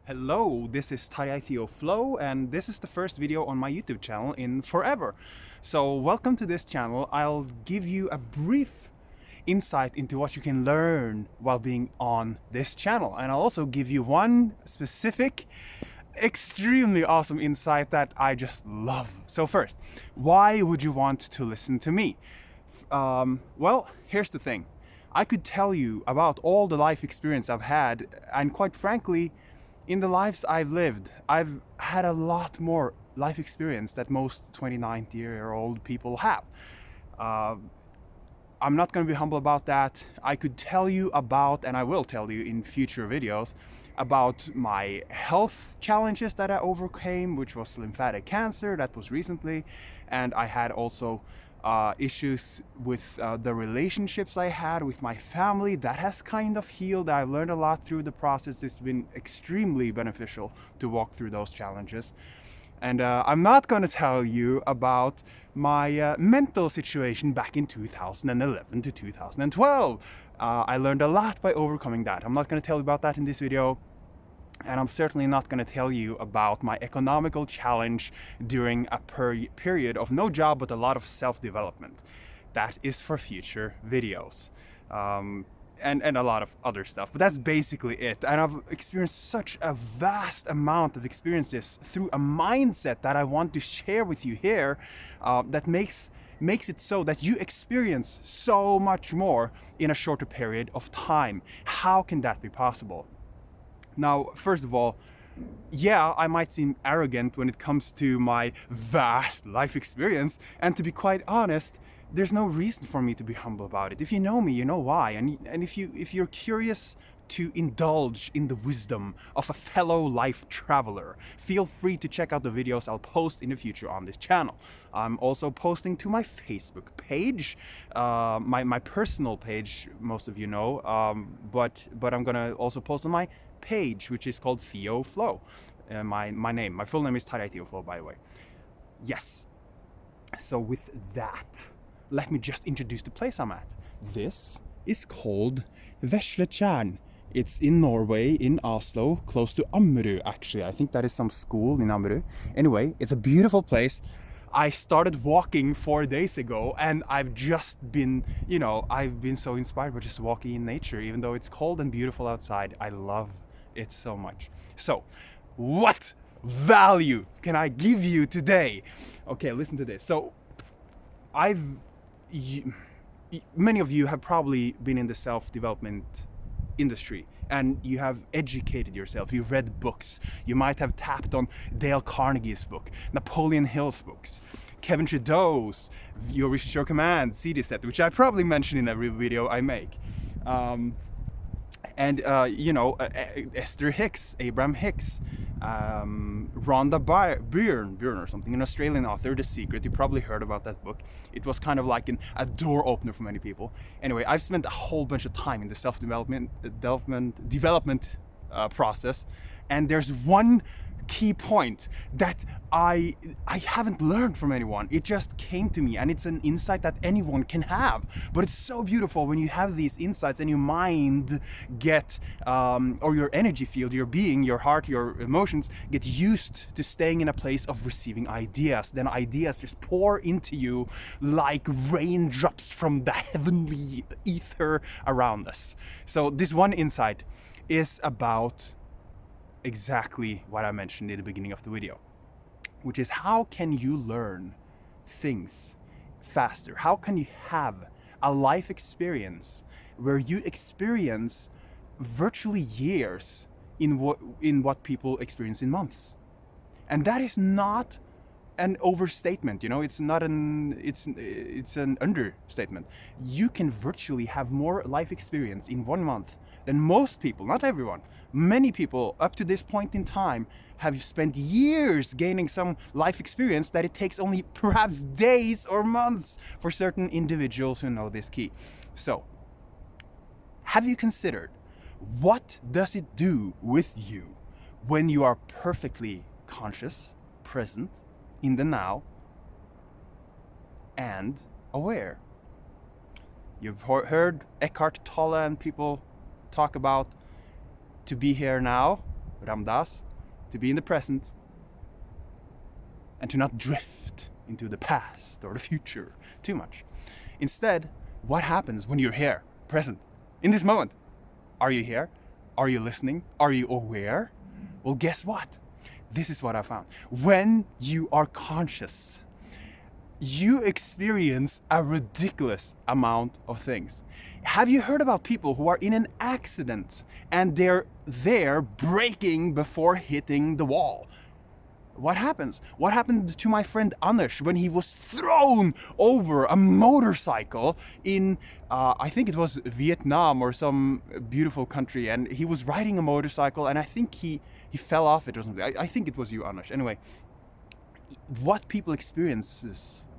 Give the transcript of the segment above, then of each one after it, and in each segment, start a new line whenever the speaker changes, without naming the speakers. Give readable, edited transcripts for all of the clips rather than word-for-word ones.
Hello, this is Theo Flove, and this is the first video on my YouTube channel in forever. So welcome to this channel. I'll give you a brief insight into what you can learn while being on this channel, and I'll also give you one specific extremely awesome insight that I just love. So first, why would you want to listen to me? Well, here's the thing. I could tell you about all the life experience I've had, and quite frankly, in the lives I've lived, I've had a lot more life experience that most 29-year-old people have. I'm not going to be humble about that. I could tell you about, and I will tell you in future videos, about my health challenges that I overcame, which was lymphatic cancer, that was recently, and I had also issues with the relationships I had with my family. That has kind of healed. I've learned a lot through the process. It's been extremely beneficial to walk through those challenges. And I'm not going to tell you about my mental situation back in 2011 to 2012. I learned a lot by overcoming that. I'm not going to tell you about that in this video. And I'm certainly not going to tell you about my economical challenge during a period of no job but a lot of self-development. That is for future videos. And a lot of other stuff, but that's basically it. And I've experienced such a vast amount of experiences through a mindset that I want to share with you here, that makes it so that you experience so much more in a shorter period of time. How can that be possible? Now, first of all, yeah, I might seem arrogant when it comes to my vast life experience, and to be quite honest, there's no reason for me to be humble about it. If you know me, you know why. And if you're curious to indulge in the wisdom of a fellow life traveler, feel free to check out the videos I'll post in the future on this channel. I'm also posting to my Facebook page, my personal page, most of you know, but I'm gonna also post on my page, which is called Theo Flove. My full name is Theo Flove, by the way. Yes. So with that, let me just introduce the place I'm at. This is called Vesletjern. It's in Norway, in Oslo, close to Ammerud, actually. I think that is some school in Ammerud. Anyway, it's a beautiful place. I started walking 4 days ago, and I've just been, I've been so inspired by just walking in nature, even though it's cold and beautiful outside. I love it so much. So, what value can I give you today? Okay, listen to this. So, many of you have probably been in the self-development industry, and you have educated yourself. You've read books. You might have tapped on Dale Carnegie's book, Napoleon Hill's books, Kevin Trudeau's Your Wish is Your Command CD set, which I probably mention in every video I make. Esther Hicks, Abraham Hicks, Rhonda Byrne or something, an Australian author, The Secret. You probably heard about that book. It was kind of like a door opener for many people. Anyway, I've spent a whole bunch of time in the self-development process, and there's one key point that I haven't learned from anyone. It just came to me, and it's an insight that anyone can have. But it's so beautiful when you have these insights and your mind or your energy field, your being, your heart, your emotions get used to staying in a place of receiving ideas. Then ideas just pour into you like raindrops from the heavenly ether around us. So this one insight is about exactly what I mentioned in the beginning of the video, which is how can you learn things faster? How can you have a life experience where you experience virtually years in what people experience in months? And that is not an overstatement, it's an understatement. You can virtually have more life experience in 1 month than most people, not everyone. Many people up to this point in time have spent years gaining some life experience that it takes only perhaps days or months for certain individuals who know this key. So, have you considered what does it do with you when you are perfectly conscious, present, in the now, and aware? You've heard Eckhart Tolle and people talk about to be here now, Ramdas, to be in the present and to not drift into the past or the future too much. Instead, what happens when you're here, present, in this moment? Are you here? Are you listening? Are you aware? Well, guess what? This is what I found. When you are conscious, you experience a ridiculous amount of things. Have you heard about people who are in an accident and they're there braking before hitting the wall? What happens? What happened to my friend Anders when he was thrown over a motorcycle in, I think it was Vietnam or some beautiful country, and he was riding a motorcycle, and I think he fell off it or something. I think it was you, Anders. Anyway, what people experience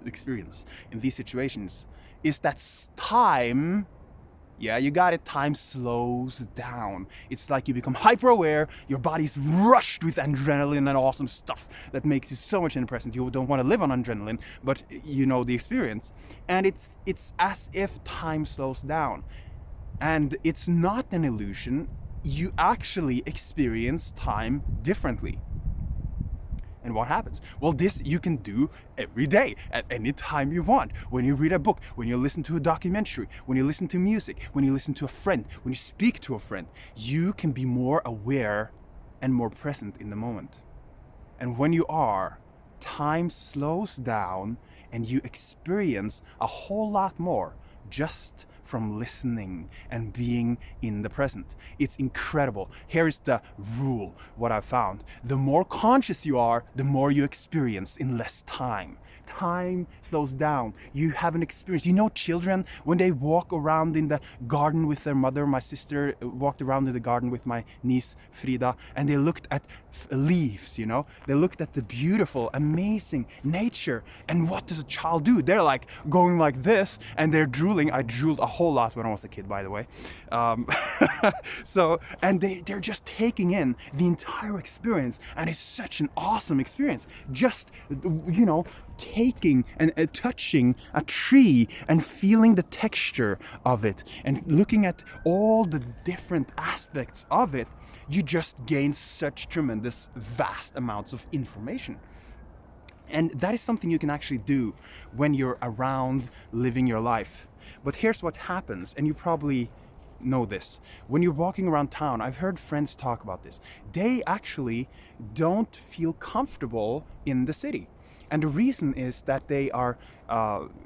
in these situations is that time, yeah, you got it, time slows down. It's like you become hyper aware, your body's rushed with adrenaline and awesome stuff that makes you so much in the present. You don't want to live on adrenaline, but you know the experience. And it's as if time slows down. And it's not an illusion. You actually experience time differently. And what happens? Well, this you can do every day, at any time you want. When you read a book, when you listen to a documentary, when you listen to music, when you listen to a friend, when you speak to a friend, you can be more aware and more present in the moment. And when you are, time slows down and you experience a whole lot more just from listening and being in the present. It's incredible. Here is the rule, what I've found. The more conscious you are, the more you experience in less time. Time slows down. You have an experience. You know, children, when they walk around in the garden with their mother, my sister walked around in the garden with my niece Frida, and they looked at leaves, you know? They looked at the beautiful, amazing nature. And what does a child do? They're like going like this, and they're drooling. I drooled a whole lot when I was a kid, by the way. And they're just taking in the entire experience, and it's such an awesome experience. Just, you know, taking and touching a tree and feeling the texture of it and looking at all the different aspects of it, you just gain such tremendous, vast amounts of information. And that is something you can actually do when you're around living your life. But here's what happens, and you probably know this. When you're walking around town, I've heard friends talk about this. They actually don't feel comfortable in the city. And the reason is that they are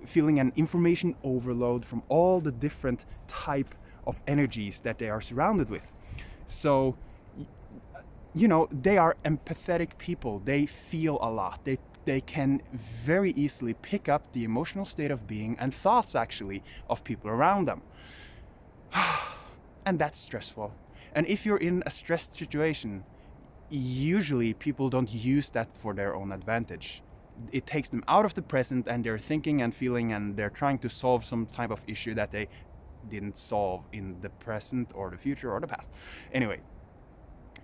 feeling an information overload from all the different type of energies that they are surrounded with. So, you know, they are empathetic people. They feel a lot. They can very easily pick up the emotional state of being and thoughts actually of people around them. And that's stressful. And if you're in a stressed situation, usually people don't use that for their own advantage. It takes them out of the present, and they're thinking and feeling, and they're trying to solve some type of issue that they didn't solve in the present or the future or the past. Anyway,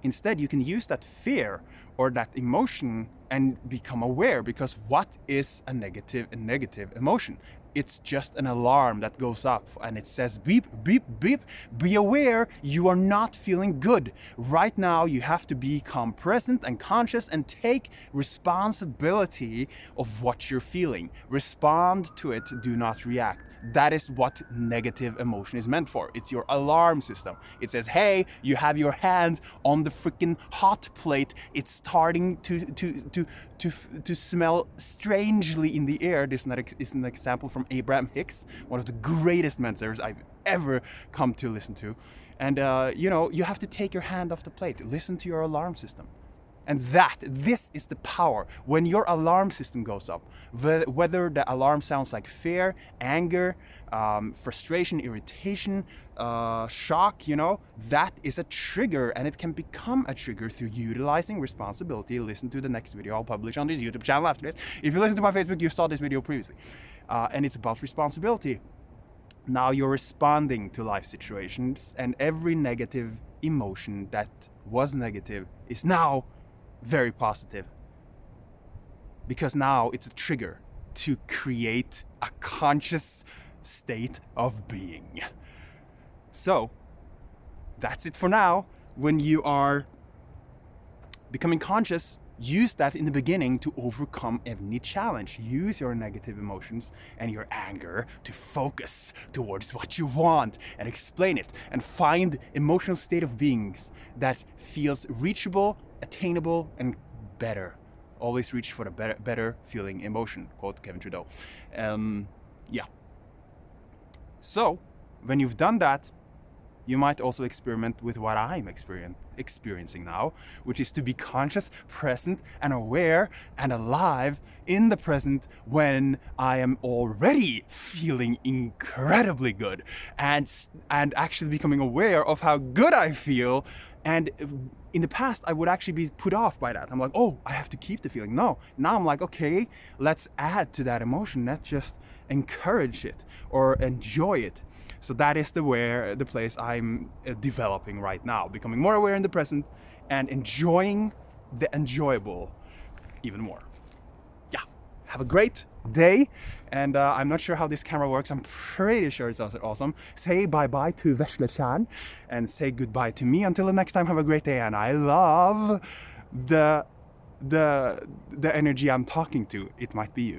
instead you can use that fear or that emotion and become aware, because what is a negative emotion? It's just an alarm that goes up and it says beep, beep, beep. Be aware, you are not feeling good. Right now you have to become present and conscious and take responsibility of what you're feeling. Respond to it, do not react. That is what negative emotion is meant for. It's your alarm system. It says, hey, you have your hand on the freaking hot plate. It's starting to smell strangely in the air. This is an example from Abraham Hicks, one of the greatest mentors I've ever come to listen to. And you know, you have to take your hand off the plate. Listen to your alarm system. And this is the power. When your alarm system goes up, whether the alarm sounds like fear, anger, frustration, irritation, shock, you know, that is a trigger, and it can become a trigger through utilizing responsibility. Listen to the next video I'll publish on this YouTube channel after this. If you listen to my Facebook, you saw this video previously. And it's about responsibility. Now you're responding to life situations, and every negative emotion that was negative is now very positive, because now it's a trigger to create a conscious state of being. So that's it for now. When you are Becoming conscious, use that in the beginning to overcome any challenge. Use your negative emotions and your anger to focus towards what you want and explain it, and find emotional state of beings that feels reachable, attainable, and better. Always reach for the better feeling emotion, quote Kevin Trudeau. Yeah. So when you've done that, you might also experiment with what I'm experiencing now, which is to be conscious, present, and aware and alive in the present when I am already feeling incredibly good, and actually becoming aware of how good I feel. And in the past, I would actually be put off by that. I'm like, oh, I have to keep the feeling. No, now I'm like, okay, let's add to that emotion. Let's just encourage it or enjoy it. So that is the place I'm developing right now, becoming more aware in the present and enjoying the enjoyable even more. Yeah, have a great day. And I'm not sure how this camera works. I'm pretty sure it's awesome. Say bye-bye to Vesle-chan and say goodbye to me. Until the next time, have a great day. And I love the energy I'm talking to. It might be you.